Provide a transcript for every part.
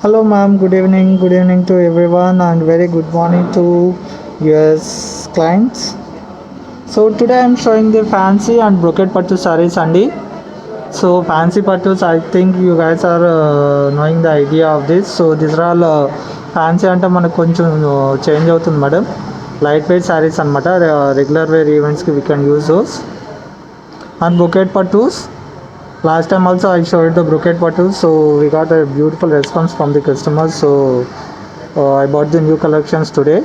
Hello, ma'am. Good evening. Good evening to everyone, and very good morning to US clients. So today I'm showing the fancy and brocade pattu sarees, Andy. So fancy pattus, I think you guys are knowing the idea of this. So these are all fancy అంటే మనకు కొంచెం change అవుతుంది madam. Light weight saris అనమాట, regular wear ఈవెంట్స్కి we can use those. And brocade pattus, last time also I showed the brocade pattus, so we got a beautiful response from the customers. So I bought the new collections today.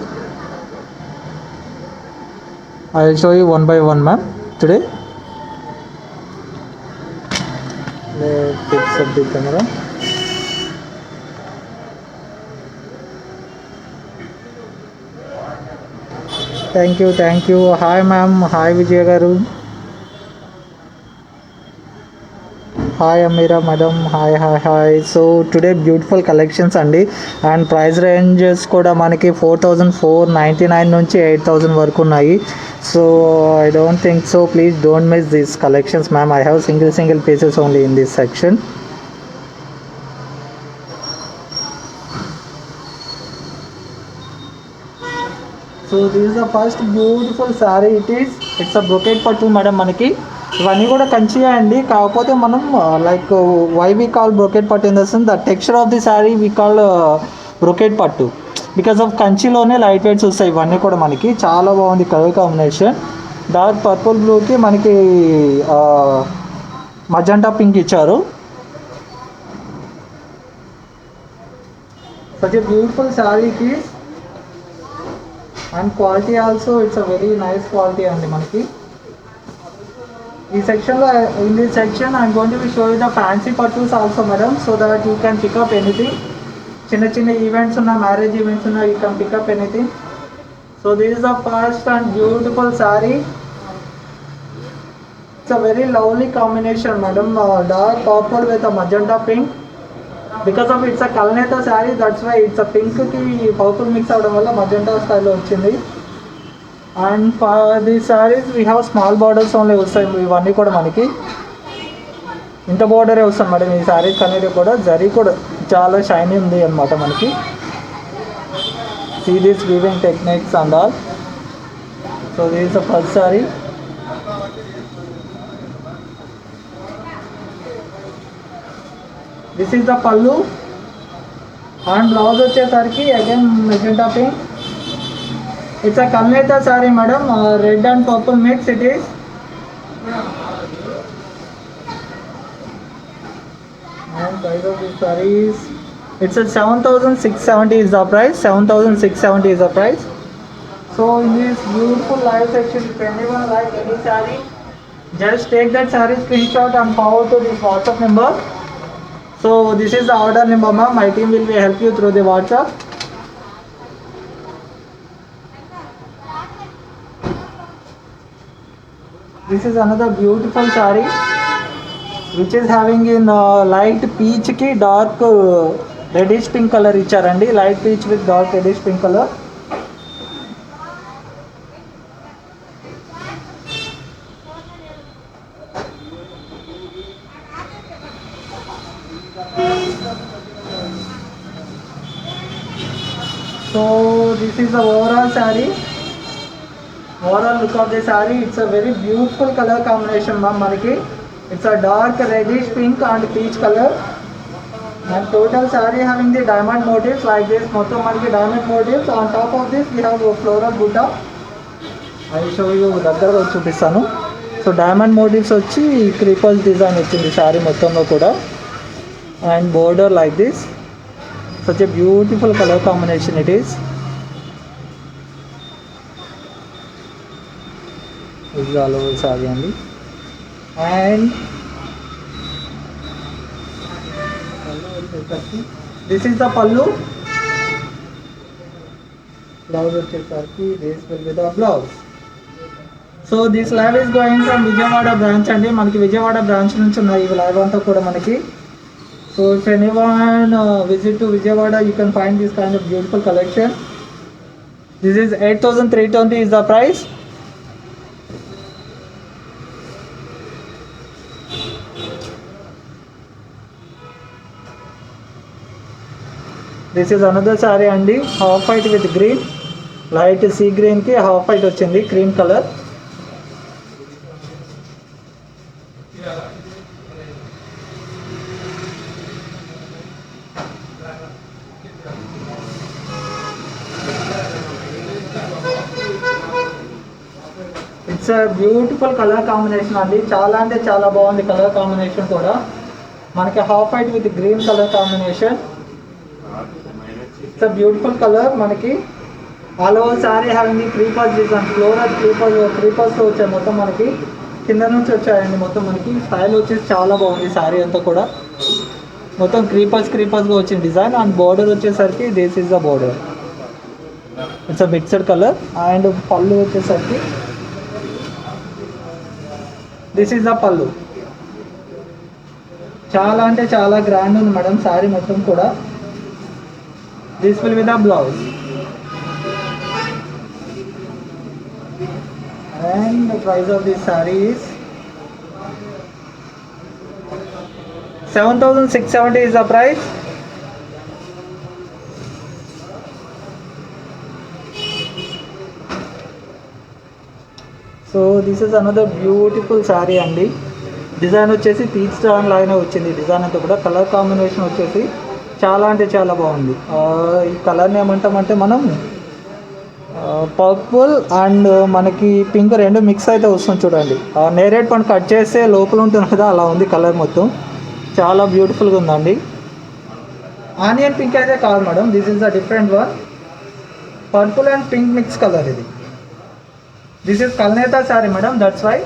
I'll show you one by one, ma'am, today. Let's fix up the camera. Thank you. Hi, ma'am. Hi, Vijay garu. Hi, Amira madam. Hi. So today beautiful collections అండి, and price ranges కూడా మనకి 4499 నుంచి 8000 వరకు ఉన్నాయి. So I don't think so, please don't miss these collections ma'am. I have single pieces only in this section. So this is the first beautiful sari. It's a brocade pattu madam. మనకి ఇవన్నీ కూడా కంచియా అండి, కాకపోతే మనం like why we call brocade pattu in the sense the texture of the sari we call brocade పట్టు because of కంచిలోనే light weights వస్తాయి. ఇవన్నీ కూడా మనకి చాలా బాగుంది కలర్ కాంబినేషన్. డార్క్ పర్పుల్ బ్లూకి మనకి మజంటా పింక్ ఇచ్చారు. సచ్ ఎ బ్యూటిఫుల్ శారీకి, and quality also it's a very nice quality అండి. మనకి ఈ సెక్షన్లో, in this section I'm going to be show you the fancy pattus also madam, so that you can pick up anything. చిన్న events ఉన్న, marriage events ఉన్న, you can pick up anything. So this is the first and beautiful sari. It's a very lovely combination madam, dark purple with a magenta pink. Because of it's a kalnetha sari, that's why it's a పింక్కి purple mix అవ్వడం వల్ల magenta స్టైల్లో వచ్చింది. And for the saris we have small borders only వస్తాయి. ఇవన్నీ కూడా మనకి ఇంత బార్డరే వస్తుంది మేడం ఈ శారీస్ అనేది కూడా. జరీ కూడా చాలా షైనీ ఉంది అనమాట మనకి. See this weaving techniques and all. So this is the first sari. This is the pallu, and blouse వచ్చేసరికి again magenta pink. It's a kalnetha sari madam, red and purple mix it is. And price of this saree is, it's at 7670 is the price. 7670 is the price. So in this beautiful live section, if anyone like any saree, just take that saree screenshot and forward to this WhatsApp number. So this is the order number ma'am. My team will be help you through the WhatsApp. This is another beautiful saree which is having in light peach ki dark reddish pink color ఇచ్చారండి. Light peach with dark reddish pink colour. So this is the overall saree. Overall look of the saree, it's a very beautiful color combination ma'am. మనకి it's a dark reddish pink and peach color, and total saree having the diamond motifs like this. మొత్తం మనకి diamond motifs. On top of this we have a floral butta. I show you దగ్గరగా చూపిస్తాను. So diamond motifs వచ్చి creepers design వచ్చింది శారీ మొత్తంలో కూడా, and border like this. Such a beautiful colour combination it is. ఇది all over sorry అండి. And this is the pallu. Blouse వచ్చేసరికి this will be the blouse. So this live is going from Vijayawada branch అండి. మనకి Vijayawada branch నుంచి ఉన్నాయి ఈ live అంతా కూడా మనకి. So if anyone visit to Vijayawada, you can find this kind of beautiful collection. This is 8320 is the price. This is another sari అండి, half white with green, light sea గ్రీన్కి హాఫ్ వైట్ వచ్చింది, cream colour. It's beautiful colour combination అండి, చాలా అంటే చాలా బాగుంది colour combination కూడా. మనకి half white with green colour combination. It's beautiful colour. మనకి all over sari having creepers design, floral creepers వచ్చాయి మొత్తం, మనకి కింద నుంచి వచ్చాయండి మొత్తం. మనకి స్టైల్ వచ్చేసి చాలా బాగుంది సారీ అంతా కూడా, మొత్తం క్రీపర్స్గా వచ్చిన డిజైన్. అండ్ బార్డర్ వచ్చేసరికి this is the border, it's a mixed colour. And పళ్ళు వచ్చేసరికి దిస్ ఈజ్ ద పళ్ళు. చాలా అంటే చాలా గ్రాండ్ ఉంది మేడం సారీ మొత్తం కూడా. This will be the blouse. And the price of this sorry is 7,670 is the price. So this is another beautiful sari అండి. డిజైన్ వచ్చేసి పీచ్ స్టాన్ లాగానే వచ్చింది డిజైన్ అంతా కూడా. కలర్ కాంబినేషన్ వచ్చేసి చాలా అంటే చాలా బాగుంది. ఈ కలర్ని ఏమంటామంటే మనం పర్పుల్ అండ్ మనకి పింక్ రెండు మిక్స్ అయితే వస్తుంది చూడండి. నేరేడ్ పండు కట్ చేస్తే లోపల ఉంటుంది కదా, అలా ఉంది కలర్ మొత్తం. చాలా బ్యూటిఫుల్గా ఉందండి. ఆనియన్ పింక్ అయితే కాదు madam, this is a different one. Purple and pink mix colour ఇది. This is kalnetha sari madam, that's why.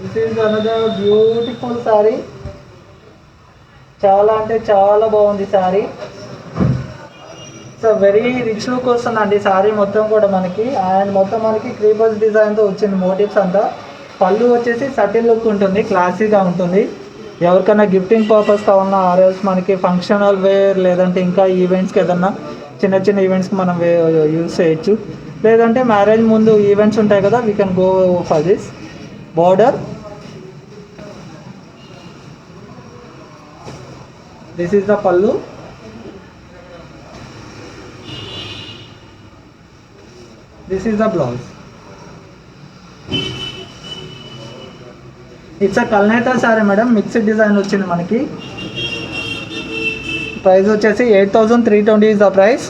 This is another beautiful sari. చాలా అంటే చాలా బాగుంది sari. So very rich look వస్తుందండి సారీ మొత్తం కూడా మనకి. అండ్ మొత్తం మనకి క్రీపర్స్ డిజైన్తో వచ్చింది మోటివ్స్ అంతా. పళ్ళు వచ్చేసి సటిల్ లుక్ ఉంటుంది, క్లాసీగా ఉంటుంది. ఎవరికైనా గిఫ్టింగ్ పర్పస్ కావాలన్నా, ఆర్ఎల్స్ మనకి ఫంక్షనల్ వేర్, లేదంటే ఇంకా ఈవెంట్స్కి ఏదన్నా చిన్న చిన్న ఈవెంట్స్కి మనం యూజ్ చేయొచ్చు. లేదంటే మ్యారేజ్ ముందు ఈవెంట్స్ ఉంటాయి కదా, we can go for this. Border, this is the pallu. This is the blouse. It's a kalnetha sari madam, mixed design వచ్చింది మనకి. ప్రైస్ వచ్చేసి 8,320 is the price.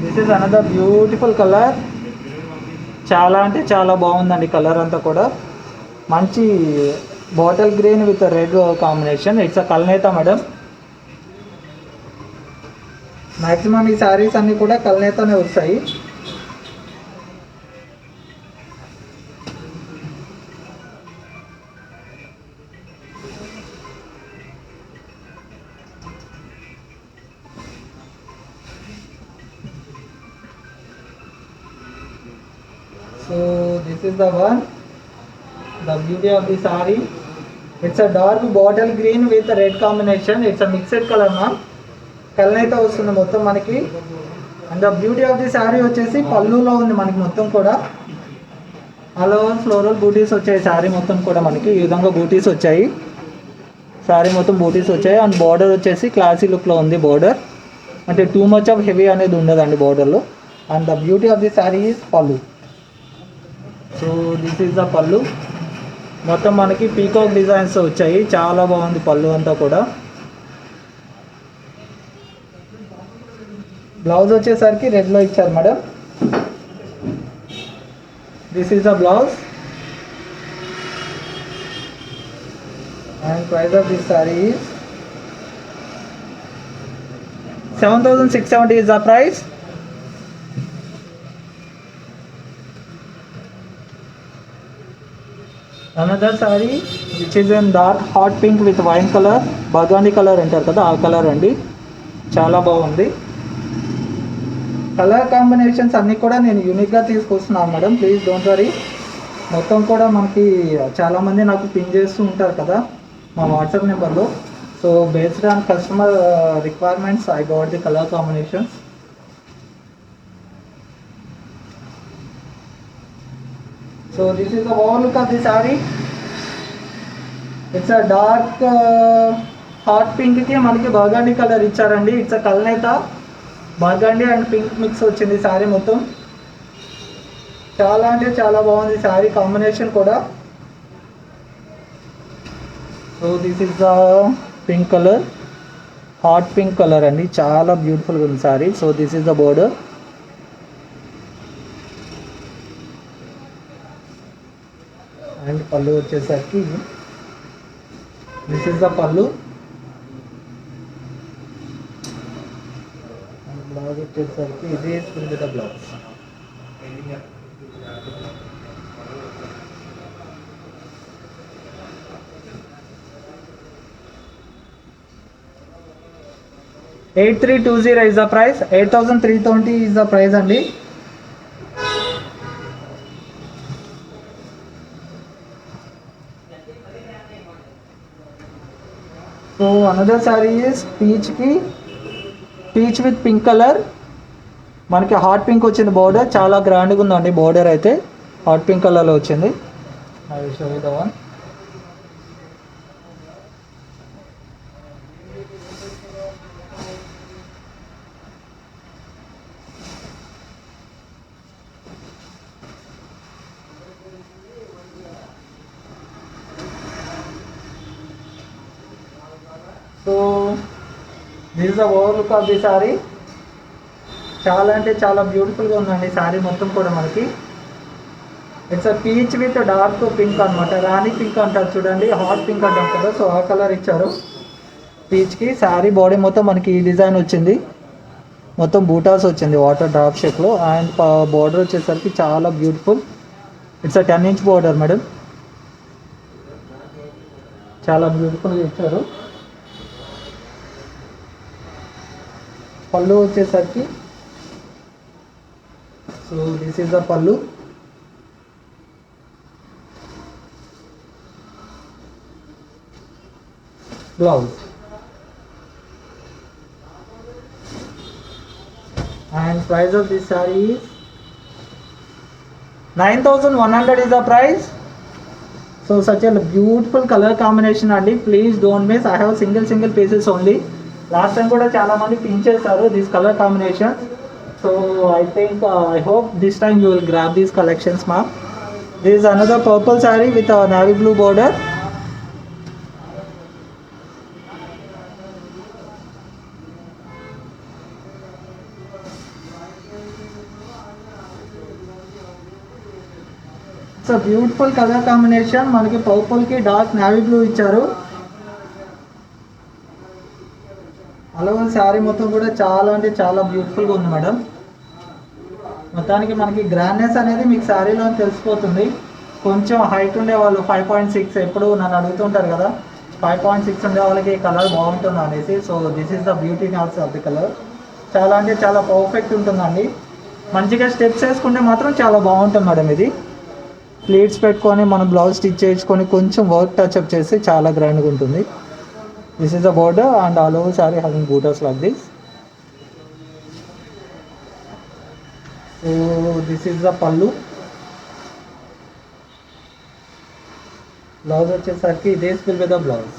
This is another beautiful colour. చాలా అంటే చాలా బాగుందండి కలర్ అంతా కూడా. మంచి bottle green with red combination. It's a kalnetha madam. Maximum ఈ శారీస్ అన్నీ కూడా కల్నేతానే వస్తాయి. So this is the one, the beauty of the saree. It's a dark bottle green with a red combination. It's a mixed color ma'am. కల్నేతా వస్తుంది మొత్తం మనకి. And the beauty of the sari వచ్చేసి పళ్ళులో ఉంది మనకి మొత్తం కూడా. ఆల్ ఓవర్ ఫ్లోరల్ బూటీస్ వచ్చాయి శారీ మొత్తం కూడా మనకి. ఈ విధంగా బూటీస్ వచ్చాయి, శారీ మొత్తం బూటీస్ వచ్చాయి. అండ్ బార్డర్ వచ్చేసి క్లాసీ లుక్లో ఉంది బార్డర్, అంటే టూ మచ్ ఆఫ్ హెవీ అనేది ఉండదండి బార్డర్లో. And the beauty of the sari is పళ్ళు. సో దిస్ ఈజ్ ద పళ్ళు. మొత్తం మనకి పీకాక్ డిజైన్స్ వచ్చాయి, చాలా బాగుంది పళ్ళు అంతా కూడా. బ్లౌజ్ వచ్చేసరికి రెడ్లో ఇచ్చారు madam. This is the blouse. And price of this sorry is 7,670 is the price. Another saree which is in dark hot pink with wine color, burgundy color అంటారు కదా, ఆ కలర్ అండి. చాలా బాగుంది. కలర్ కాంబినేషన్స్ అన్నీ కూడా నేను యూనిక్గా తీసుకొస్తున్నాను మేడం, ప్లీజ్ డోంట్ వరీ. మొత్తం కూడా మనకి చాలామంది నాకు పిన్ చేస్తూ ఉంటారు కదా మా వాట్సాప్ నెంబర్లో. So based on customer requirements I got the colour combinations. So this is the over look of the sari. It's a dark hot పింక్కి మనకి బర్గండీ కలర్ ఇచ్చారండి. It's a kalnetha burgundy and pink mix వచ్చింది సారీ మొత్తం. చాలా అంటే చాలా బాగుంది సారీ కాంబినేషన్ కూడా. So this is the pink colour, hot pink colour అండి, చాలా బ్యూటిఫుల్గా ఉంది sari. So this is the border. And పళ్ళు వచ్చేసరికి this is the pallu. And blouse వచ్చేసరికి ఇదే with the blouse. $8320 is the price. 8,320 is the price అండి. So another sorry is peach with pink colour. మనకి హాట్ పింక్ వచ్చింది బోర్డర్, చాలా గ్రాండ్గా ఉందండి బోర్డర్ అయితే. హాట్ పింక్ కలర్లో వచ్చింది. I will show you the one. So this is the over look of the sorry. చాలా అంటే చాలా బ్యూటిఫుల్గా ఉందండి సారీ మొత్తం కూడా మనకి. It's a peach with dark pink అనమాట. రాణి పింక్ అంటారు చూడండి, హాట్ పింక్ అంటారు కదా. సో ఆ కలర్ ఇచ్చారు పీచ్కి. శారీ బాడీ మొత్తం మనకి ఈ డిజైన్ వచ్చింది, మొత్తం బూటాస్ వచ్చింది వాటర్ డ్రాప్ షేప్లో. అండ్ బార్డర్ వచ్చేసరికి చాలా beautiful. It's a 10 inch border madam, చాలా బ్యూటిఫుల్గా ఇచ్చారు. పళ్ళు వచ్చేసరికి so this is the pallu. Blouse and price of this saree is 9,100 is the price. So such a beautiful color combination అండి. Please don't miss. I have single pieces only. Last time కూడా చాలా మంది pin చేశారు this color combination. So I think I hope this time you will grab these collections ma'am. This is another purple saree with a navy blue border. It's a beautiful color combination. మనకి purple కి dark navy blue ఇచ్చారు. అలాగే శారీ మొత్తం కూడా చాలా అంటే చాలా బ్యూటిఫుల్గా ఉంది మేడం. మొత్తానికి మనకి గ్రాండ్నెస్ అనేది మీకు శారీలో తెలిసిపోతుంది. కొంచెం హైట్ ఉండే వాళ్ళు 5.6 ఎప్పుడు నన్ను అడుగుతుంటారు కదా, 5.6 ఉండే వాళ్ళకి కలర్ బాగుంటుంది అనేసి. So this is the beauty of the colour. చాలా అంటే చాలా పర్ఫెక్ట్ ఉంటుందండి. మంచిగా స్టెప్స్ వేసుకుంటే మాత్రం చాలా బాగుంటుంది మేడం. ఇది ప్లీట్స్ పెట్టుకొని మనం బ్లౌజ్ స్టిచ్ చేసుకొని కొంచెం వర్క్ టచ్అప్ చేస్తే చాలా గ్రాండ్గా ఉంటుంది. This is the border and all over sari having butas like this. So this is the pallu. Blouse వచ్చేసరికి this will be the blouse.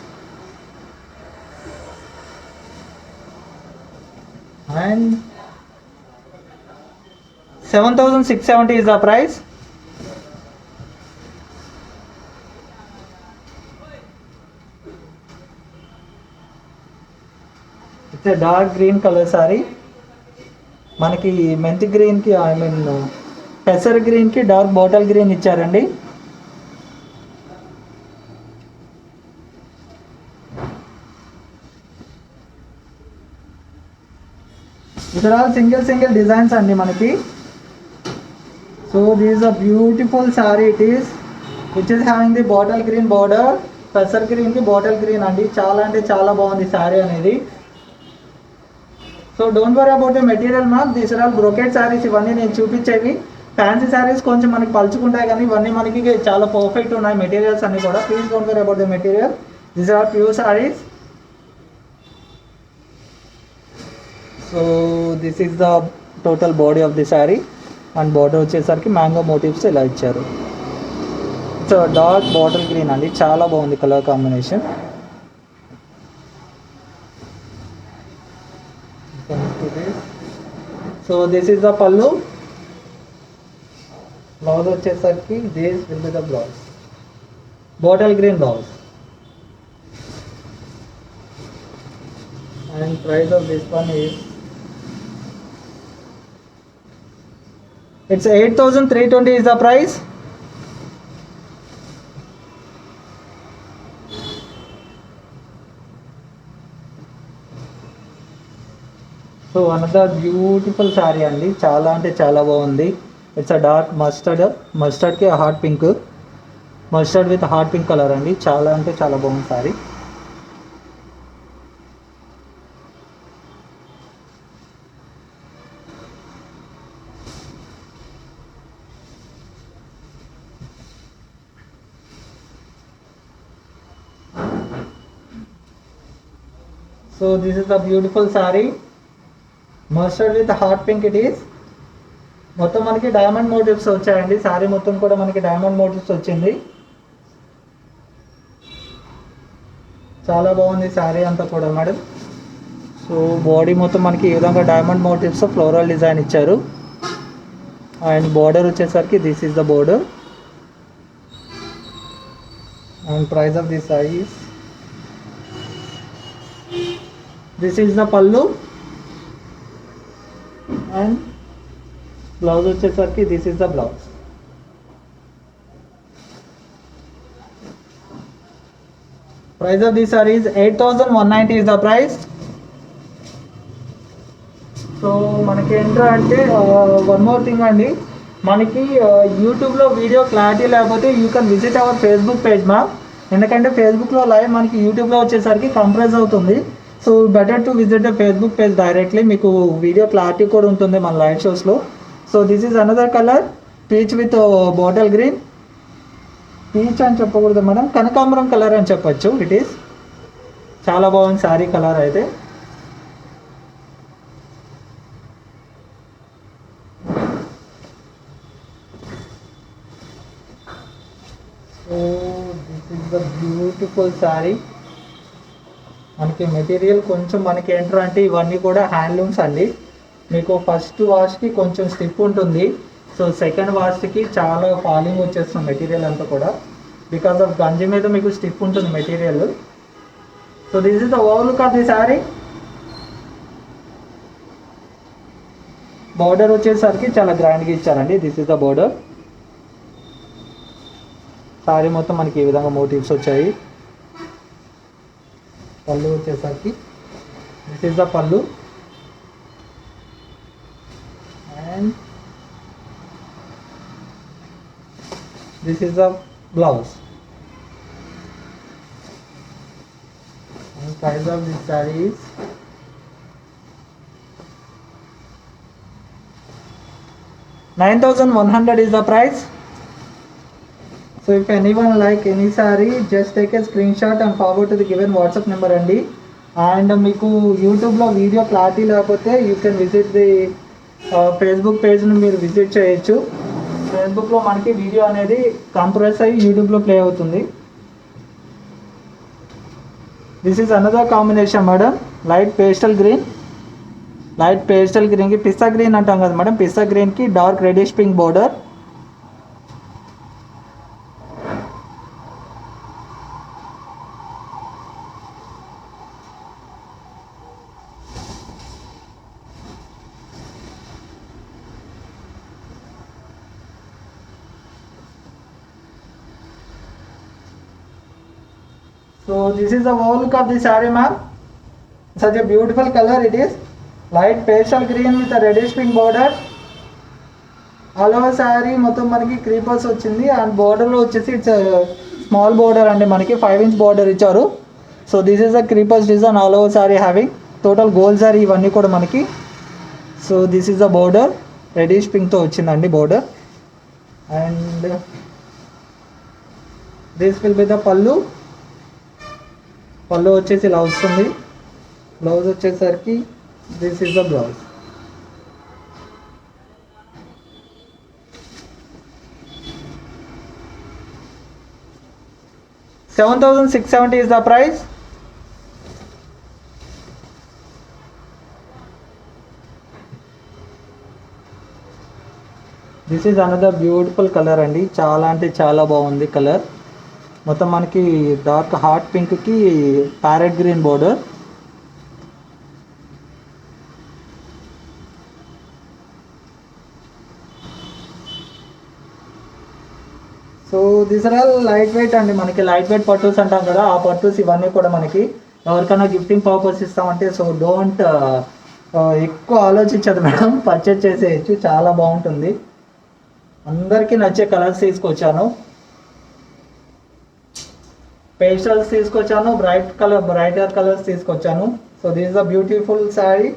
And 7,670 is the price. It's a dark green color saree. మనకి మెంతి గ్రీన్కి పెసర్ గ్రీన్కి dark bottle green ఇచ్చారండి. ఇక్కడ all single designs అండి మనకి. So this a beautiful sari it is, which is having the bottle green border. పెసర్ గ్రీన్కి బాటిల్ గ్రీన్ అండి. చాలా అంటే చాలా బాగుంది సారీ అనేది. So don't worry about the material ma'am. These are all brocade saris. ఇవన్నీ నేను చూపించేవి ఫ్యాన్సీ శారీస్ కొంచెం మనకి పలుచుకుంటాయి, కానీ ఇవన్నీ మనకి చాలా పర్ఫెక్ట్ ఉన్నాయి మెటీరియల్స్ అన్ని కూడా. Please don't worry about the material. These are pure saris. So this is the total body of the sari. And border వచ్చేసరికి మ్యాంగో మోటివ్స్ ఇలా ఇచ్చారు. డార్క్ బాటిల్ గ్రీన్ అండి, చాలా బాగుంది colour combination. So this is the pallu. Blouse వచ్చేసరికి this will be the blouse, bottle green blouse. And price of this one is, it's 8,320 is the price. So another beautiful sari అండి, చాలా అంటే చాలా బాగుంది. It's a dark మస్టర్డ్కి hot pink, mustard with hot pink colour అండి, చాలా అంటే చాలా బాగుంది sari. So this is the beautiful sari, mustard with hot pink it is. మొత్తం మనకి డైమండ్ మోటివ్స్ వచ్చాయండి, శారీ మొత్తం కూడా మనకి డైమండ్ మోటివ్స్ వచ్చింది. చాలా బాగుంది శారీ అంతా కూడా మేడం. సో బాడీ మొత్తం మనకి ఈ విధంగా డైమండ్ మోటివ్స్ ఫ్లోరల్ డిజైన్ ఇచ్చారు. అండ్ బార్డర్ వచ్చేసరికి this is the border. And price of this sari is, this is the pallu. And blouse వచ్చేసరికి this is the blouse. Price of this sorry is 8,190 is the price. So మనకి ఏంట్రా అంటే one more thing అండి, మనకి యూట్యూబ్లో video clarity లేకపోతే you can visit our Facebook page ma'am. ఎందుకంటే ఫేస్బుక్లో లైవ్ మనకి యూట్యూబ్లో వచ్చేసరికి కంప్రెస్ అవుతుంది. So better to visit the Facebook page directly, మీకు వీడియో క్లారిటీ కూడా ఉంటుంది మన లైవ్ షోస్లో. So this is another colour, peach with bottle green. Peach అని చెప్పకూడదు మేడం, కనకాంబరం కలర్ అని చెప్పచ్చు. ఇట్ ఈస్ చాలా బాగుంది శారీ కలర్ అయితే. So this is the beautiful sari. మనకి మెటీరియల్ కొంచెం మనకి ఏంటర్ అంటే ఇవన్నీ కూడా హ్యాండ్లూమ్స్ అండి. మీకు ఫస్ట్ వాష్కి కొంచెం స్టిప్ ఉంటుంది, సో సెకండ్ వాష్కి చాలా ఫాలింగ్ వచ్చేస్తుంది మెటీరియల్ అంతా కూడా, బికాస్ ఆఫ్ గంజి మీద మీకు స్టిప్ ఉంటుంది material. So this is the over look of the sari. Border వచ్చేసరికి చాలా గ్రాండ్గా ఇచ్చారండి, this is the border. Sari మొత్తం మనకి ఈ విధంగా మోటివ్స్ వచ్చాయి. పళ్ళు వచ్చేసరికి this is the pallu. And this is the blouse. And price of this saree is 9,100 is the price. So if anyone like any saree, just take a screenshot and forward to the given WhatsApp number అండి. And మీకు యూట్యూబ్లో video clarity లేకపోతే you can visit the Facebook పేజ్ని మీరు visit చేయొచ్చు. ఫేస్బుక్లో మనకి video అనేది కంప్రెస్ అయ్యి యూట్యూబ్లో ప్లే అవుతుంది. This is another combination madam, light pastel green. Light pastel గ్రీన్కి పిస్తా గ్రీన్ అంటాం కదా మేడం, పిస్తా గ్రీన్కి dark reddish pink border. So this is the whole look of the saree ma'am. Such a beautiful color it is. Light pastel green with a reddish pink border. All over saree మొత్తం మనకి creepers వచ్చింది. And బోర్డర్లో వచ్చేసి it's small border అండి, మనకి 5-inch border ఇచ్చారు. So this is the creepers design all over saree having. Total gold sari ఇవన్నీ కూడా మనకి. So this is the border, reddish పింక్తో వచ్చిందండి border. And this will be the pallu. Pallu వచ్చేసి ఇలా వస్తుంది. బ్లౌజ్ వచ్చేసరికి this is the blouse. 7,670 is the price. This is another beautiful colour అండి, చాలా అంటే చాలా బాగుంది కలర్. మొత్తం మనకి డార్క్ హాట్ పింక్కి parrot green border. So this are all light weight అండి, మనకి లైట్ వెయిట్ పట్టూస్ అంటాం కదా, ఆ పట్టూస్ ఇవన్నీ కూడా మనకి ఎవరికైనా గిఫ్టింగ్ పర్పస్ ఇస్తామంటే సో డోంట్ ఎక్కువ ఆలోచించదు మేడం, పర్చేజ్ చేసేయచ్చు, చాలా బాగుంటుంది. అందరికీ నచ్చే కలర్స్ తీసుకొచ్చాను, పేస్టల్స్ తీసుకొచ్చాను, బ్రైటర్ కలర్స్ తీసుకొచ్చాను. So this is a beautiful sari.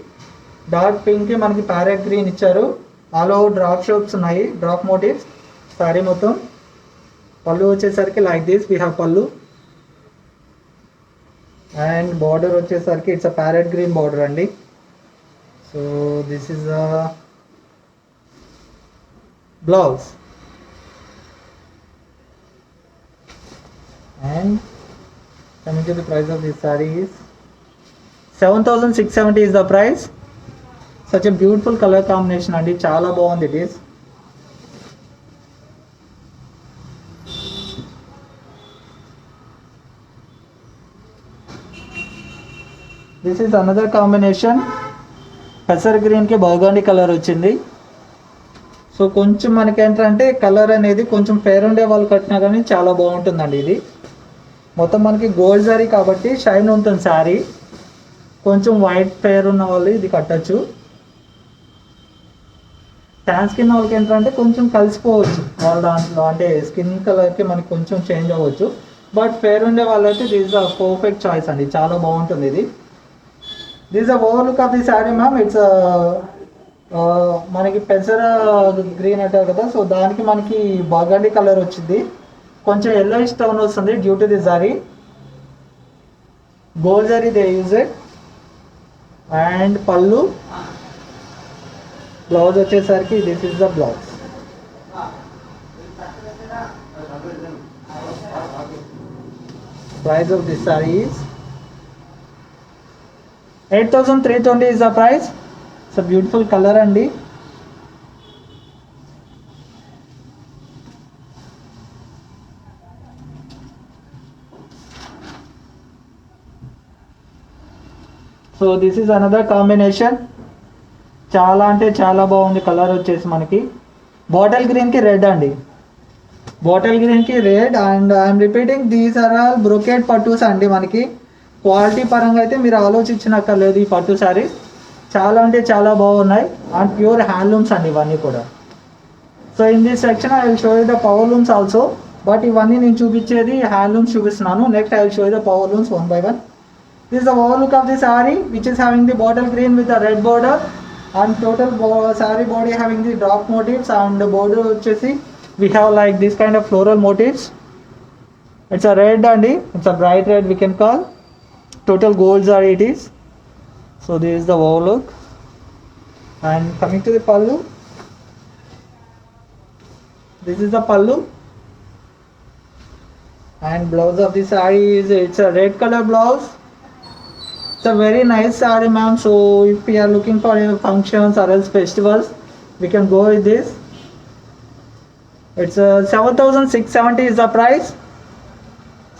Dark pink మనకి ప్యారెట్ గ్రీన్ ఇచ్చారు, ఆల్ ఓవర్ డ్రాప్ షేప్స్ ఉన్నాయి, డ్రాప్ మోటివ్స్ శారీ మొత్తం. పళ్ళు వచ్చేసరికి like this we have pallu, and border వచ్చేసరికి it's a parrot green border అండి. So this is a blouse, and coming to the price of this saree is 7,670 is the price. Such a beautiful color combination and chala bagundi it is. This is another combination, పెసర్ గ్రీన్కి burgundy colour వచ్చింది. So కొంచెం మనకి ఏంటంటే colour అనేది కొంచెం fair ఉండే వాళ్ళు కట్టినా కానీ చాలా బాగుంటుందండి. ఇది మొత్తం మనకి గోల్డ్ శారీ కాబట్టి షైన్ ఉంటుంది శారీ, కొంచెం వైట్ ఫేర్ ఉన్న వాళ్ళు ఇది కట్టచ్చు. ట్యాన్ స్కిన్ వాళ్ళకి ఏంటంటే కొంచెం కలిసిపోవచ్చు వాళ్ళ దాంట్లో, అంటే స్కిన్ కలర్కి మనకి కొంచెం చేంజ్ అవ్వచ్చు. బట్ ఫేర్ ఉండే వాళ్ళైతే this is a perfect choice అండి, చాలా బాగుంటుంది ఇది. This a over look of the sari ma'am. It's మనకి పెసర గ్రీన్ అంటారు కదా, సో దానికి మనకి బర్గండీ కలర్ వచ్చింది, కొంచెం yellowish టోన్ వస్తుంది due to the zari, gold zari they use it. And పళ్ళు, బ్లౌజ్ వచ్చేసరికి this is the blouse. Price of this sorry is 8,320 is the price. It's a beautiful color అండి. So this is another combination, చాలా అంటే చాలా బాగుంది colour వచ్చేసి మనకి bottle గ్రీన్కి రెడ్ అండి, బాటిల్ గ్రీన్కి red. And I'm repeating these are all brocade pattus అండి. మనకి క్వాలిటీ పరంగా అయితే మీరు ఆలోచించనక్కర్లేదు, ఈ పట్టు శారీస్ చాలా అంటే చాలా బాగున్నాయి అండ్ ప్యూర్ హ్యాండ్లూమ్స్ అండి ఇవన్నీ కూడా. So in this section I will show you the power looms also, but ఇవన్నీ నేను చూపించేది హ్యాండ్లూమ్స్ చూపిస్తున్నాను. Next I will show you the power looms one by one. This the over look of the sari which is having the bottle green with the red border and total sari body having the drop motifs and border వచ్చేసి we have like this kind of floral motifs. It's a red అండి, it's a bright red we can call. Total gold zari it is. So this is the overall look. And coming to the pallu, this is the pallu and blouse of the saree is, it's a red color blouse. It's a very nice saree ma'am, so if we are looking for functions or else festivals we can go with this. It's 7,670 is the price.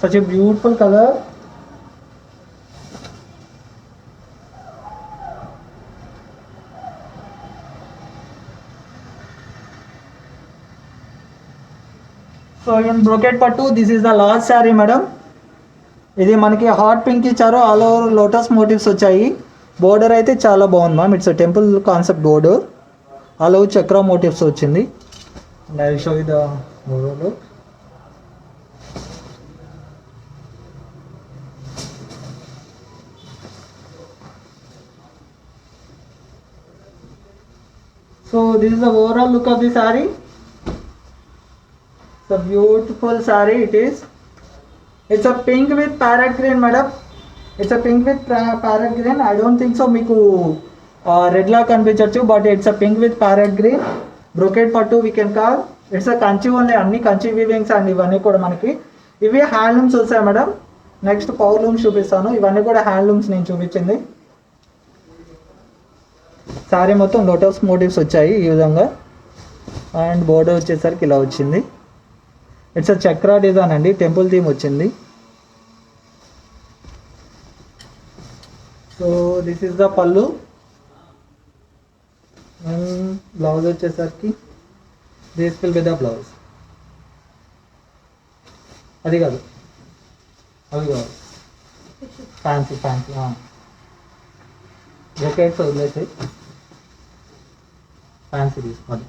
Such a beautiful color. So in brocade pattu this is the last sari madam. ఇది మనకి hot pink ఇచ్చారు, all over lotus motifs వచ్చాయి. Border అయితే చాలా బాగుంది ma'am, it's temple concept border, all over chakra motifs వచ్చింది. And I will show you the overall look. So this is the overall look of the sari. It's a beautiful saree it is. It's a pink with parrot green madam. It's a pink with parrot green. I don't think so మీకు red లా కనిపించవచ్చు, but it's a pink with parrot green brocade pattu we can call. It's a Kanchi only, అన్ని Kanchi వీవింగ్స్ and ఇవన్నీ కూడా మనకి ఇవి handlooms వస్తాయి madam. Next power looms చూపిస్తాను. ఇవన్నీ కూడా హ్యాండ్లూమ్స్ నేను చూపించింది. సారీ మొత్తం లోటస్ మోటివ్స్ వచ్చాయి ఈ విధంగా. అండ్ బోర్డర్ వచ్చేసరికి ఇలా వచ్చింది. ఇట్స్ అ చక్రా డిజైన్ అండి, టెంపుల్ థీమ్ వచ్చింది. So this is the pallu. And blouse వచ్చేసరికి this will be the blouse. అది కాదు, అవి కాదు, ఫ్యాన్సీ జకెట్స్ వదిలేసి ఫ్యాన్సీ తీసుకోండి.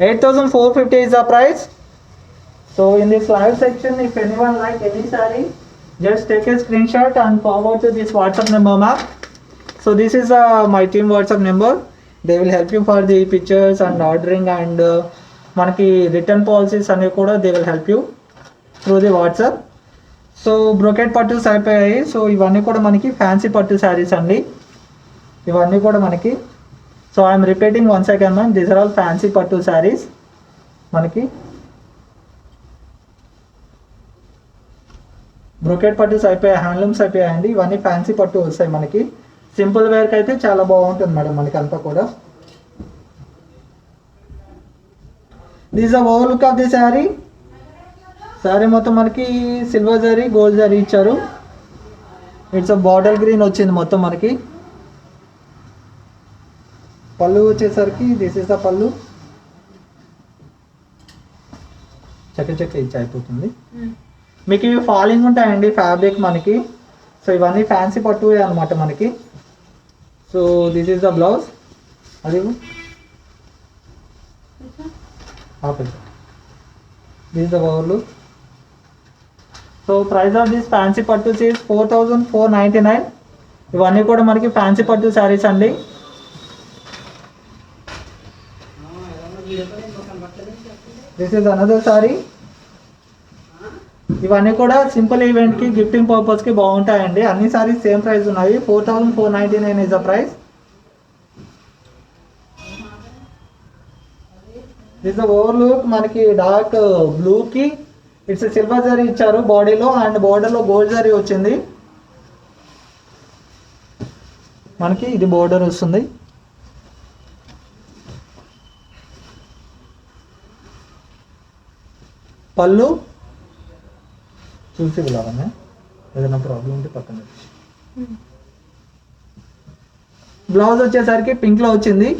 8,450 is the price. So in this live section, if anyone like any saree, just take a screenshot and forward to this WhatsApp number, ma'am. So this is my team WhatsApp number. They will help you for the pictures and ordering, and మనకి return policies అనేవి కూడా they will help you through the WhatsApp. So brocade pattus అయిపోయాయి. సో ఇవన్నీ కూడా మనకి fancy pattu saris అండి. ఇవన్నీ కూడా మనకి, so I'm repeating once again ma'am, these are all fancy pattu saris. మనకి బ్రోకెట్ పట్టుస్ అయిపోయాయి, హ్యాండ్లూమ్స్ అయిపోయాయండి. ఇవన్నీ ఫ్యాన్సీ పట్టు వస్తాయి మనకి. సింపుల్ వేర్కి అయితే చాలా బాగుంటుంది మేడం మనకి అంతా కూడా. This the over look of the sari. Sari మొత్తం మనకి సిల్వర్ జరీ, గోల్డ్ జరీ ఇచ్చారు. ఇట్స్ అ బాటిల్ గ్రీన్ వచ్చింది మొత్తం మనకి. పళ్ళు వచ్చేసరికి దిస్ ఇస్ ద పళ్ళు. చక్క ఇచ్చి అయిపోతుంది. మీకు ఇవి ఫాలింగ్ ఉంటాయండి ఫ్యాబ్రిక్ మనకి. సో ఇవన్నీ ఫ్యాన్సీ పట్టు అనమాట మనకి. So this is the blouse. అది దిస్ ద ఓవర్లు. So price of this fancy పట్టు ఈస్ 4,499. ఇవన్నీ కూడా మనకి ఫ్యాన్సీ పట్టు శారీస్ అండి. This is another sorry. ఇవన్నీ కూడా సింపుల్ ఈవెంట్కి, గిఫ్టింగ్ పర్పస్కి బాగుంటాయండి. అన్ని సారీస్ సేమ్ ప్రైస్ ఉన్నాయి. 4,499 is the price. This the over look. మనకి డార్క్ బ్లూకి ఇట్స్ సిల్వర్ జరీ ఇచ్చారు బాడీలో, అండ్ బోర్డర్లో గోల్డ్ జరీ వచ్చింది మనకి. ఇది బోర్డర్ వస్తుంది. పళ్ళు చూసి వెళ్ళాలన్నా, ఏదైనా ప్రాబ్లం ఉంటే పక్కన. బ్లౌజ్ వచ్చేసరికి పింక్లో వచ్చింది.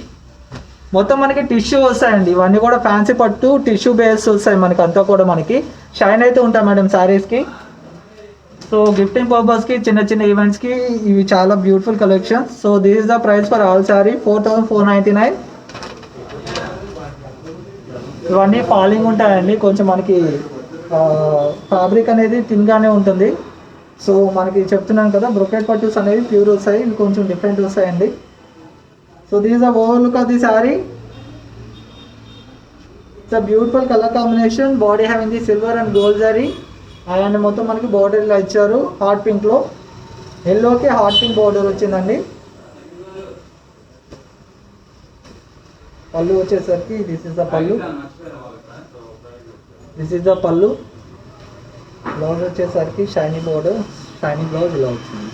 మొత్తం మనకి టిష్యూ వస్తాయండి. ఇవన్నీ కూడా ఫ్యాన్సీ పట్టు టిష్యూ బేస్ వస్తాయి మనకి. అంతా కూడా మనకి షైన్ అయితే ఉంటాయి మేడం శారీస్కి. సో గిఫ్టింగ్ పర్పస్కి, చిన్న చిన్న ఈవెంట్స్కి ఇవి చాలా beautiful collections. So this is the price for all sari, 4,499. ఇవన్నీ ఫాలింగ్ ఉంటాయండి. కొంచెం మనకి ఫ్యాబ్రిక్ అనేది థిన్గానే ఉంటుంది. సో మనకి చెప్తున్నాను కదా, బ్రొకెట్ పట్టుస్ అనేవి ప్యూర్ వస్తాయి, ఇవి కొంచెం డిఫరెంట్ వస్తాయండి. So this the over look of the sari. It's a beautiful colour combination. Body having the silver and gold zari, and మొత్తం మనకి బోర్డర్ ఇలా ఇచ్చారు హాట్ పింక్లో. ఎల్లోకి హాట్ పింక్ బోర్డర్ వచ్చిందండి. పళ్ళు వచ్చేసరికి this is the pallu. This is the pallu. Blouse వచ్చేసరికి shiny border, shiny blouse ఇలా వచ్చింది.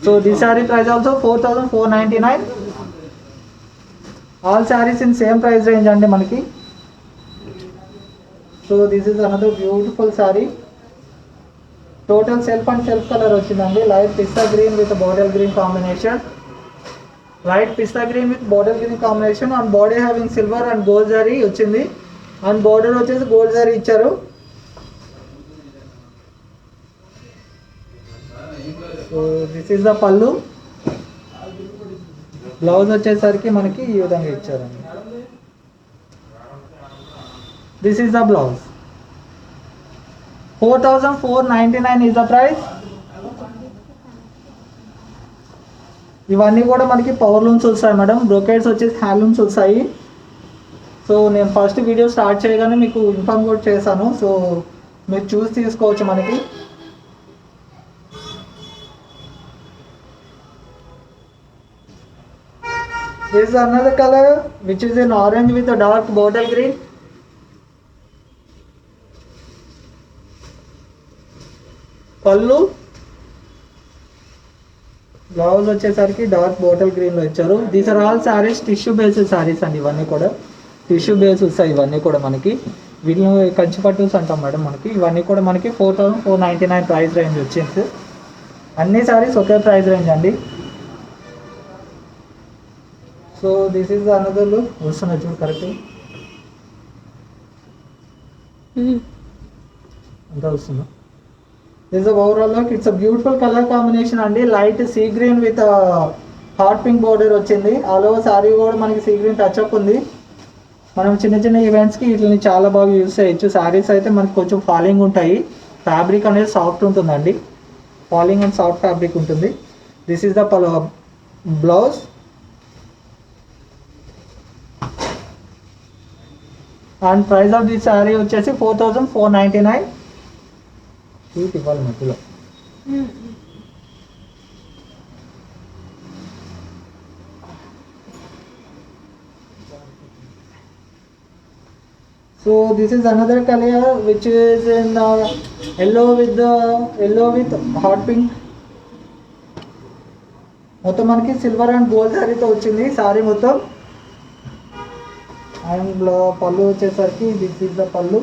So this sari price also 4,499. All saris in same price range అండి మనకి. So this is another beautiful sari. Total self and self colour వచ్చిందండి. Light pista green with bottle green combination. Light pista green with bottle green combination. And body having silver and gold zari వచ్చింది. And border వచ్చేసి gold zari ఇచ్చారు. So this is the pallu. Blouse వచ్చేసరికి మనకి ఈ విధంగా ఇచ్చారండి. This is the blouse. 4,499 is the price. ఇవన్నీ కూడా మనకి పవర్ లూమ్స్ వస్తాయి మేడం. బ్రోకెట్స్ వచ్చేసి హ్యాండ్ లూమ్స్ వస్తాయి. సో నేను ఫస్ట్ వీడియో స్టార్ట్ చేయగానే మీకు ఇన్ఫార్మ్ కూడా చేశాను. సో మీరు చూసి తీసుకోవచ్చు మనకి. This is another color which is in orange with a dark bottle green. పళ్ళు, బ్లౌజ్ వచ్చేసరికి డార్క్ బాటిల్ గ్రీన్లో ఇచ్చారు. These are all saris tissue based saris అండి. ఇవన్నీ కూడా టిష్యూ బేస్ వస్తాయి. ఇవన్నీ కూడా మనకి వీటిని కంచి పట్టుస్ అంటాం మేడం. మనకి ఇవన్నీ కూడా మనకి 4499 ప్రైస్ రేంజ్ వచ్చింది. అన్ని శారీస్ ఒకే ప్రైస్ రేంజ్ అండి. So this is another look. వస్తున్నా చూడు కరెక్ట్ అంతా వస్తుందా? This overall look. It's a beautiful colour combination అండి. Light sea green with hot pink border వచ్చింది. ఆల్ ఓవర్ శారీ కూడా మనకి సీ గ్రీన్ టచ్ అప్ ఉంది. మనం చిన్న చిన్న ఈవెంట్స్కి వీటిని చాలా బాగా యూస్ చేయొచ్చు. శారీస్ అయితే మనకి కొంచెం ఫాలింగ్ ఉంటాయి. ఫ్యాబ్రిక్ అనేది సాఫ్ట్ ఉంటుందండి. ఫాలింగ్ అండ్ సాఫ్ట్ ఫ్యాబ్రిక్ ఉంటుంది. This is the blouse. And price of this sari వచ్చేసి 4499. షూట్ ఇవ్వాలి మధ్యలో. So this is another color which is in yellow with hot pink. మొత్తం మనకి సిల్వర్ అండ్ గోల్డ్ శారీతో వచ్చింది శారీ మొత్తం. అండ్ పళ్ళు వచ్చేసరికి this is the pallu.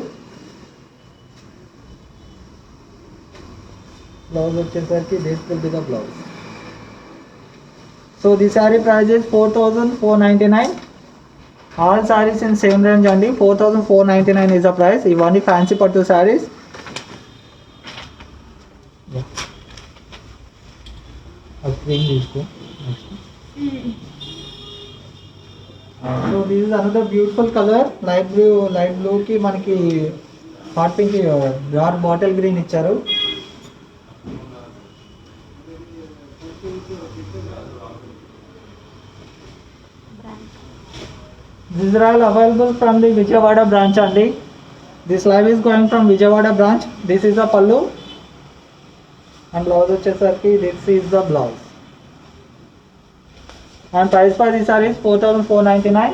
Blouse వచ్చేసరికి this will be the blouse. So the sari price is 4499. All saris in same range అండి. 4499 is the price. ఇవన్నీ fancy పట్టు సారీస్. తీసుకో. So this is another beautiful colour. Light బ్లూకి మనకి hot pink dark bottle green ఇచ్చారు. These are all available from the Vijayawada branch only. This live is going from Vijayawada branch. This is the pallu and blouse vachesarki this is the blouse. And price for this saree is 4499.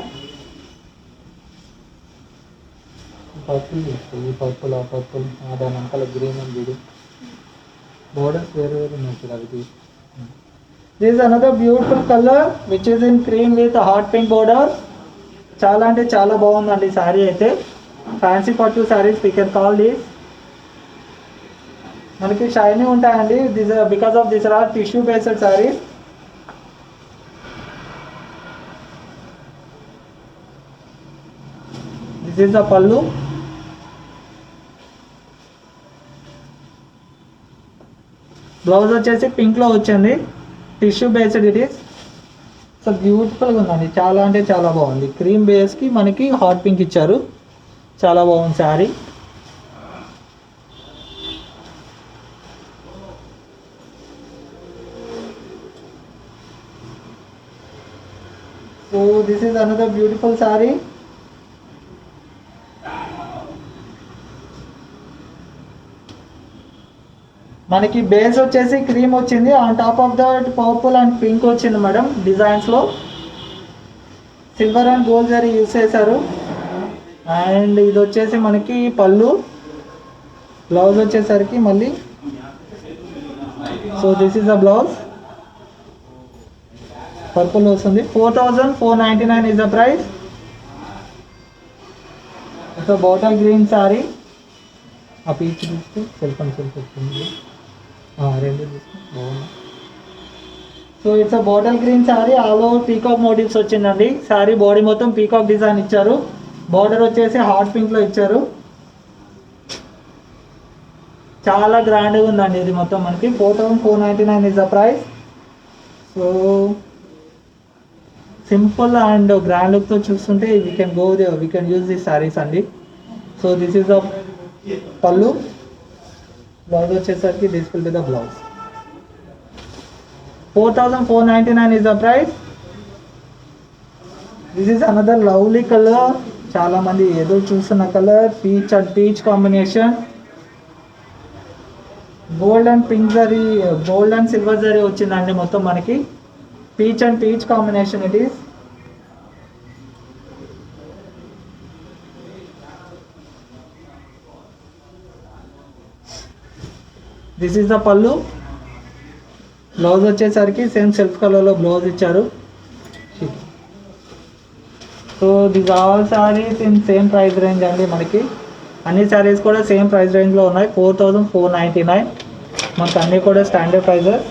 Purple దాని అంకల green and blue borders వేరే ఉన్నాయి అవి. This is another beautiful color which is in cream with a hot pink border. చాలా అంటే చాలా బాగుందండి శారీ అయితే. Fancy pattu saris we can call this. మనకి షైనీ ఉంటాయండి. This because of this are tissue based saris. This is the pallu. Blouse వచ్చేసి పింక్లో వచ్చింది. Tissue based it is. So బ్యూటిఫుల్గా ఉందండి. చాలా అంటే చాలా బాగుంది. క్రీమ్ బేస్కి మనకి హాట్ పింక్ ఇచ్చారు. చాలా బాగుంది sari. So this is another beautiful sari. మనకి బేస్ వచ్చేసి క్రీమ్ వచ్చింది. On top of that purple and pink వచ్చింది మేడం. డిజైన్స్లో silver and gold zari use చేశారు. అండ్ ఇది వచ్చేసి మనకి పళ్ళు. బ్లౌజ్ వచ్చేసరికి మళ్ళీ so this is the blouse. Purple వస్తుంది. 4499 is the price. So bottle green sari. ఆ పీచ్ తీస్తే సెల్ఫ్ వస్తుంది. రెండు బాగుంది. So it's a bottle green sari. All over peacock motives వచ్చిందండి. శారీ బాడీ మొత్తం పీకాక్ డిజైన్ ఇచ్చారు. బార్డర్ వచ్చేసి హాట్ పింక్లో ఇచ్చారు. చాలా గ్రాండ్గా ఉందండి ఇది మొత్తం మనకి. 4499 is the price. So simple and grand లుక్తో చూస్తుంటే we can use this saris అండి. So this is the pallu. Blouse వచ్చేసరికి this will be the blouse. 4499 is the price. This is another lovely colour. చాలా మంది ఎదురు చూస్తున్న colour. Peach and peach combination. Gold and pink zari, gold and silver zari వచ్చిందండి మొత్తం మనకి. Peach and peach combination it is. This is the pallu. Blouse వచ్చేసరికి same self కలర్లో blouse ఇచ్చారు. So this all saris in same price range అండి. మనకి అన్ని శారీస్ కూడా సేమ్ ప్రైస్ రేంజ్లో ఉన్నాయి. 4499 మనకు అన్నీ కూడా standard prices.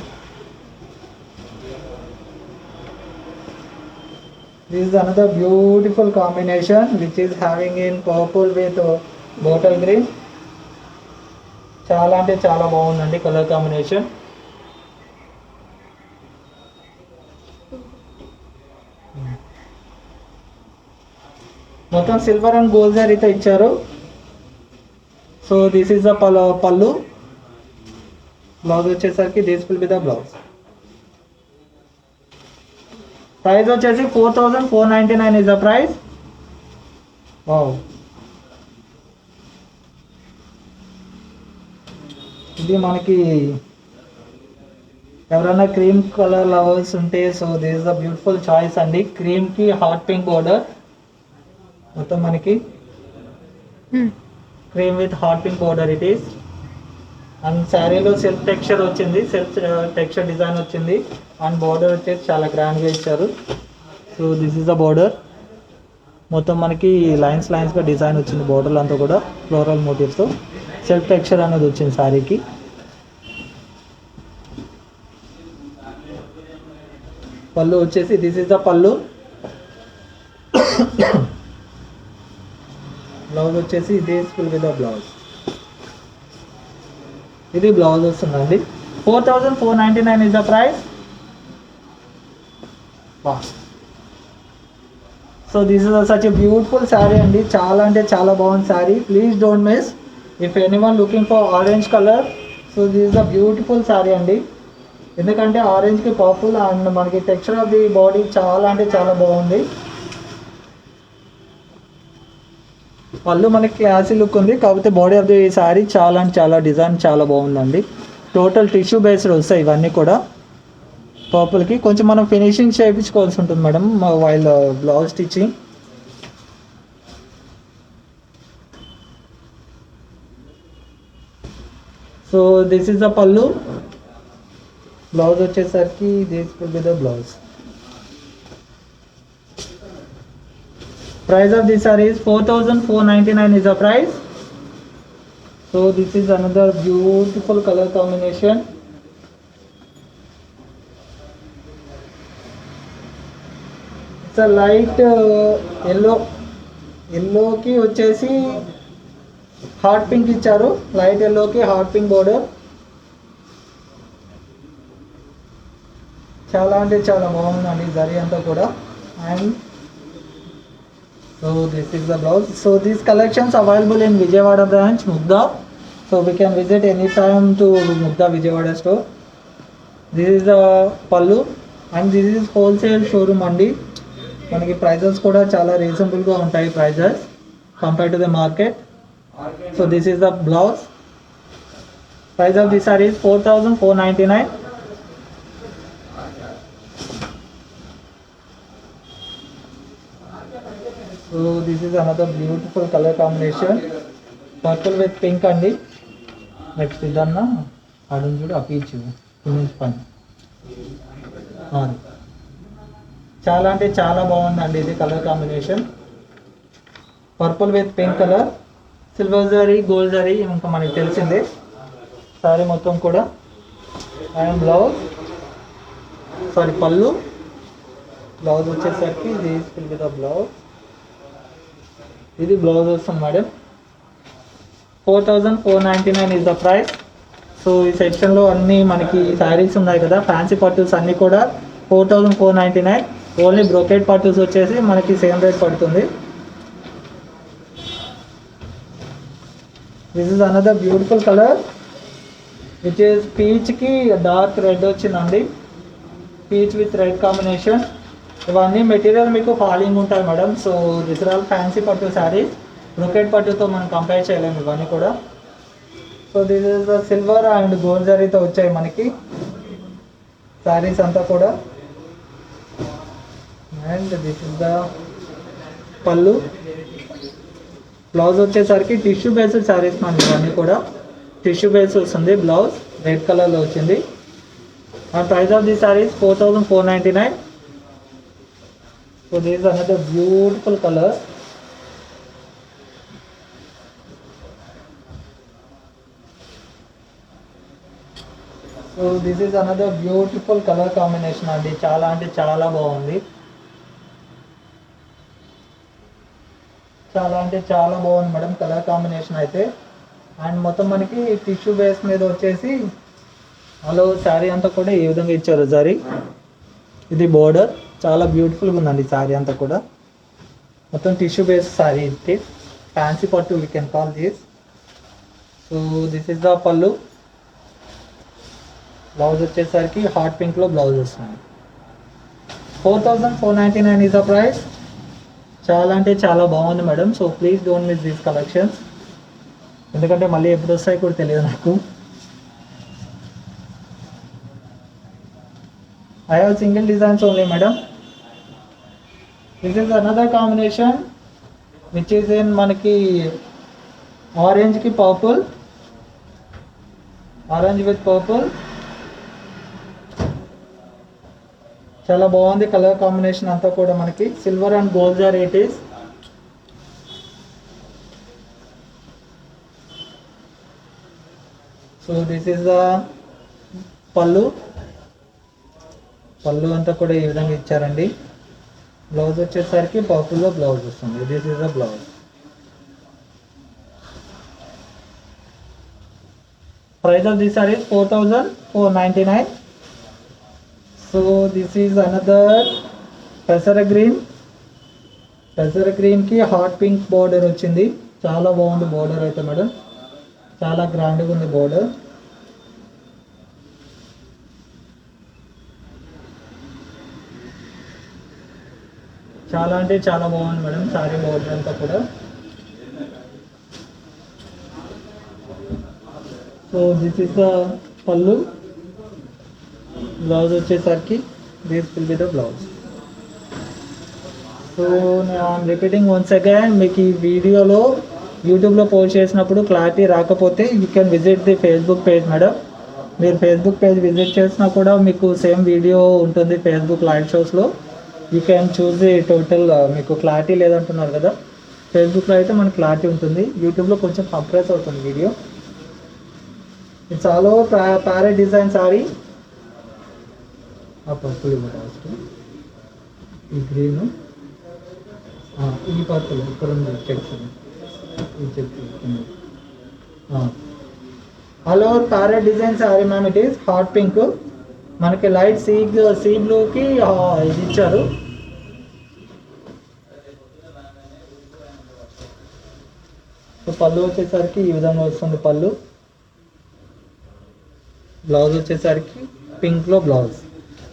This is another beautiful combination which is having in purple with bottle green. చాలా అంటే చాలా బాగుందండి కలర్ కాంబినేషన్. మొత్తం సిల్వర్ అండ్ గోల్డ్ జరీతో ఇచ్చారు. So this is the pallu. Blouse వచ్చేసరికి this will be the blouse. Price వచ్చేసి 4499 is the price. Wow, ఇది మనకి ఎవరైనా క్రీమ్ కలర్ లవర్స్ ఉంటే so this is the beautiful choice అండి. క్రీమ్కి హాట్ పింక్ బోర్డర్, మొత్తం మనకి cream with hot pink border it is. And శారీలో సెల్ఫ్ టెక్స్చర్ వచ్చింది, సెల్ఫ్ టెక్స్చర్ డిజైన్ వచ్చింది. అండ్ బోర్డర్ వచ్చేసి చాలా గ్రాండ్గా ఇచ్చారు. So this is the border. మొత్తం మనకి లైన్స్గా డిజైన్ వచ్చింది. బోర్డర్లు అంతా కూడా ఫ్లోరల్ మోటివ్స్తో సెల్ఫ్ టెక్స్చర్ అనేది వచ్చింది శారీకి. పళ్ళు వచ్చేసి this is the pallu. Blouse వచ్చేసి this will be the blouse. ఇది బ్లౌజ్ వస్తుందండి. 4499 is the price. So this is such a beautiful sari అండి. చాలా అంటే చాలా బాగుంది sari. Please don't miss. If anyone looking for orange colour, so this is the beautiful sari అండి. ఎందుకంటే ఆరెంజ్కి పర్పుల్ అండ్ మనకి టెక్స్చర్ ఆఫ్ ది బాడీ చాలా అంటే చాలా బాగుంది. పళ్ళు మనకి క్లాసీ లుక్ ఉంది, కాకపోతే బాడీ ఆఫ్ ది శారీ చాలా అంటే చాలా డిజైన్ చాలా బాగుందండి. టోటల్ టిష్యూ బేస్డ్ వస్తాయి ఇవన్నీ కూడా. పర్పుల్కి కొంచెం మనం ఫినిషింగ్ చేయించుకోవాల్సి ఉంటుంది madam while blouse stitching. So this is the pallu. Blouse వచ్చేసరికి this will be the blouse. Price of this saree is 4499 is the price. So this is another beautiful color combination. It's a light yellow. Yellow ki వచ్చేసి hot pink ఇచ్చారు. Light yellowకి hot pink border. చాలా అంటే చాలా బాగుందండి జరీ అంతా కూడా. And so this is the blouse. So these collections available in Vijayawada branch Mugda. So we can visit anytime to Mugda Vijayawada store. This is the pallu and this is wholesale showroom andi. మనకి prices కూడా చాలా రీజనబుల్గా ఉంటాయి prices compare to the market. So this is the blouse. Price of the sari is 4499. So this is another beautiful color combination. Purple with pink అండి. Next ఇదన్నా అడుగు చూడు ఆ పీచ్ ఇమేజ్ పని చాలా అంటే చాలా బాగుందండి ఇది colour combination. Purple with pink colour, silver zari, gold zari ఇంకా మనకి తెలిసిందే సారీ మొత్తం కూడా. అండ్ బ్లౌజ్ సారీ పళ్ళు. బ్లౌజ్ వచ్చేసరికి this will be the blouse. ఇది బ్లౌజ్ వస్తుంది madam. 4499 is the price. So ఈ సెక్షన్లో అన్నీ మనకి శారీస్ ఉన్నాయి కదా, ఫ్యాన్సీ పట్టుస్ అన్నీ కూడా 4499. ఓన్లీ బ్రోకెట్ పట్టుస్ వచ్చేసి మనకి సేమ్ రేట్ పడుతుంది. This is another beautiful colour which is పీచ్కి డార్క్ రెడ్ వచ్చిందండి. Peach with red combination. ఇవన్నీ మెటీరియల్ మీకు ఫాలింగ్ ఉంటాయి madam. So this are all fancy pattu saris. Brocade పట్టుతో మనం కంపేర్ చేయలేము ఇవన్నీ కూడా. So this is the silver and gold జరీతో వచ్చాయి మనకి శారీస్ అంతా కూడా. And this is the pallu. Blouse వచ్చేసరికి టిష్యూ బేస్డ్ శారీస్ మనకి ఇవన్నీ కూడా టిష్యూ బేస్ వస్తుంది బ్లౌజ్. రెడ్ కలర్లో వచ్చింది. And price of the saris 4499. So this is another beautiful colour. So this is another beautiful colour combination అండి. చాలా అంటే చాలా బాగుంది. చాలా అంటే చాలా బాగుంది మేడం కలర్ కాంబినేషన్ అయితే. అండ్ మొత్తం మనకి టిష్యూ బేస్ మీద వచ్చేసి ఆల్ ఓవర్ శారీ అంతా కూడా ఈ విధంగా ఇచ్చారు సారీ. ఇది బోర్డర్ చాలా బ్యూటిఫుల్గా ఉందండి శారీ అంతా కూడా. మొత్తం టిష్యూ బేస్ శారీ ఇది. ఫ్యాన్సీ పట్టు we can call this. So this is the pallu. Blouse వచ్చేసరికి హాట్ పింక్లో బ్లౌజ్ వస్తుంది. 4499 ఈజ్ ద ప్రైస్. చాలా అంటే చాలా బాగుంది madam. So please don't miss these collections. ఎందుకంటే మళ్ళీ ఎప్పుడు వస్తాయి కూడా తెలియదు నాకు. I have single designs only madam. This is another combination which is in మనకి ఆరెంజ్కి పర్పుల్, ఆరెంజ్ విత్ పర్పుల్. చాలా బాగుంది కలర్ కాంబినేషన్ అంతా కూడా మనకి. Silver and gold jar it is. So this is the pallu. పళ్ళు అంతా కూడా ఈ విధంగా ఇచ్చారండి. బ్లౌజ్ వచ్చేసరికి పర్పుల్లో బ్లౌజ్ వస్తుంది. This is the blouse. Price of this sari 4499. So this is another పెసర గ్రీన్. పెసర గ్రీన్కి హాట్ పింక్ బోర్డర్ వచ్చింది. చాలా బాగుంది బోర్డర్ అయితే మేడం. చాలా గ్రాండ్గా ఉంది బోర్డర్. చాలా అంటే చాలా బాగుంది మేడం సారీ బోర్డర్ అంతా కూడా. So this is the pallu. Blouse వచ్చేసరికి this will be the blouse. So I'm repeating once again, మీకు ఈ వీడియోలో యూట్యూబ్లో పోస్ట్ చేసినప్పుడు క్లారిటీ రాకపోతే you can visit the Facebook page madam. మీరు ఫేస్బుక్ పేజ్ విజిట్ చేసినా కూడా మీకు సేమ్ వీడియో ఉంటుంది ఫేస్బుక్ లైవ్ షోస్లో. You can choose the total. మీకు క్లారిటీ లేదంటున్నారు కదా, ఫేస్బుక్లో అయితే మనకు క్లారిటీ ఉంటుంది. యూట్యూబ్లో కొంచెం కంప్రెస్ అవుతుంది video. It's all over parrot design sorry. ఆ పర్పుల్ ఇవ్వడం, ఈ గ్రీన్, ఈ పర్పుల్ ఇక్కడ ఉంది చెక్స్, ఈ checks. All over parrot design sorry ma'am. It is hot pink. మనకి లైట్ సీ బ్లూకి ఇది ఇచ్చారు. సో పళ్ళు వచ్చేసరికి ఈ విధంగా వస్తుంది పళ్ళు. బ్లౌజ్ వచ్చేసరికి పింక్లో బ్లౌజ్.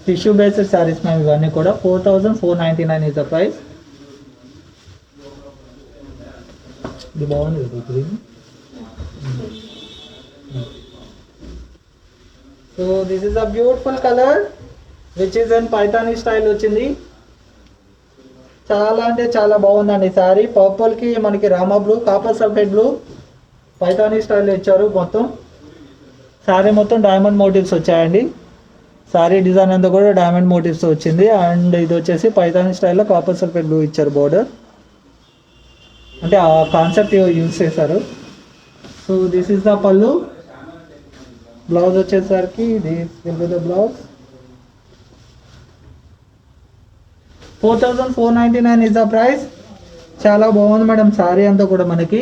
టిష్యూ బేస్డ్ శారీస్ మేము ఇవన్నీ కూడా. 4499 ఈజ్ ద ప్రైస్. ఇది బాగుంది green. So this is a beautiful colour which is in Paithani style వచ్చింది. చాలా అంటే చాలా బాగుందండి శారీ. పర్పుల్కి మనకి Rama blue, copper sulphate blue Paithani స్టైల్లో ఇచ్చారు. మొత్తం శారీ మొత్తం డైమండ్ మోటివ్స్ వచ్చాయండి. శారీ డిజైన్ అంతా కూడా డైమండ్ మోటివ్స్ వచ్చింది. అండ్ ఇది వచ్చేసి పైథానీ స్టైల్లో కాపర్ సల్ఫేట్ బ్లూ ఇచ్చారు బోర్డర్. అంటే ఆ కాన్సెప్ట్ యూజ్ చేశారు. So this is the pallu. Blouse వచ్చేసరికి this will be the blouse. 4499 is the price. చాలా బాగుంది మేడం శారీ అంతా కూడా మనకి.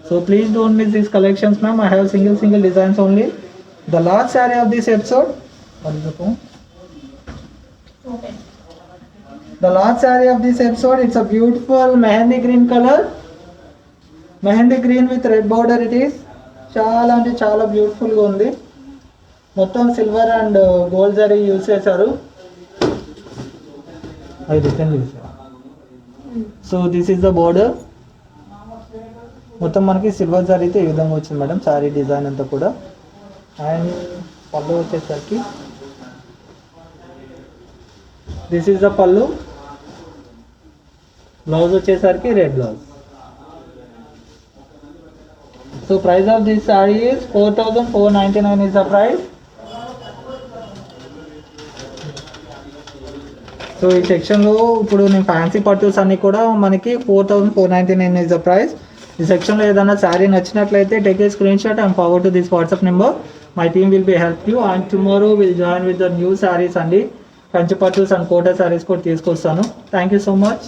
So please don't miss these collections ma'am. I have single designs only. The last sari of this episode. The last saree of this episode, it's a beautiful mehendi green color. Mehendi green with red border it is. చాలా అంటే చాలా బ్యూటిఫుల్గా ఉంది. మొత్తం silver and gold zari use చేశారు. అది return చేశారు. So this is the border. మొత్తం మనకి సిల్వర్ జరీతో ఈ విధంగా వచ్చింది మేడం శారీ డిజైన్ అంతా కూడా. అండ్ పళ్ళు వచ్చేసరికి this is the pallu. Blouse వచ్చేసరికి red blouse. So price of this saree is 4,499 is the price. So ఈ సెక్షన్లో ఇప్పుడు నేను ఫ్యాన్సీ పట్టుస్ అన్ని కూడా మనకి 4,499 ఇస్ ద ప్రైస్. ఈ సెక్షన్లో ఏదైనా శారీ నచ్చినట్లయితే take a screen shot and forward to this WhatsApp number. My team will be help you and tomorrow will join with the new saris అండి. కంచి పట్టుస్ అండ్ కోటా శారీస్ కూడా తీసుకొస్తాను. Thank you so much.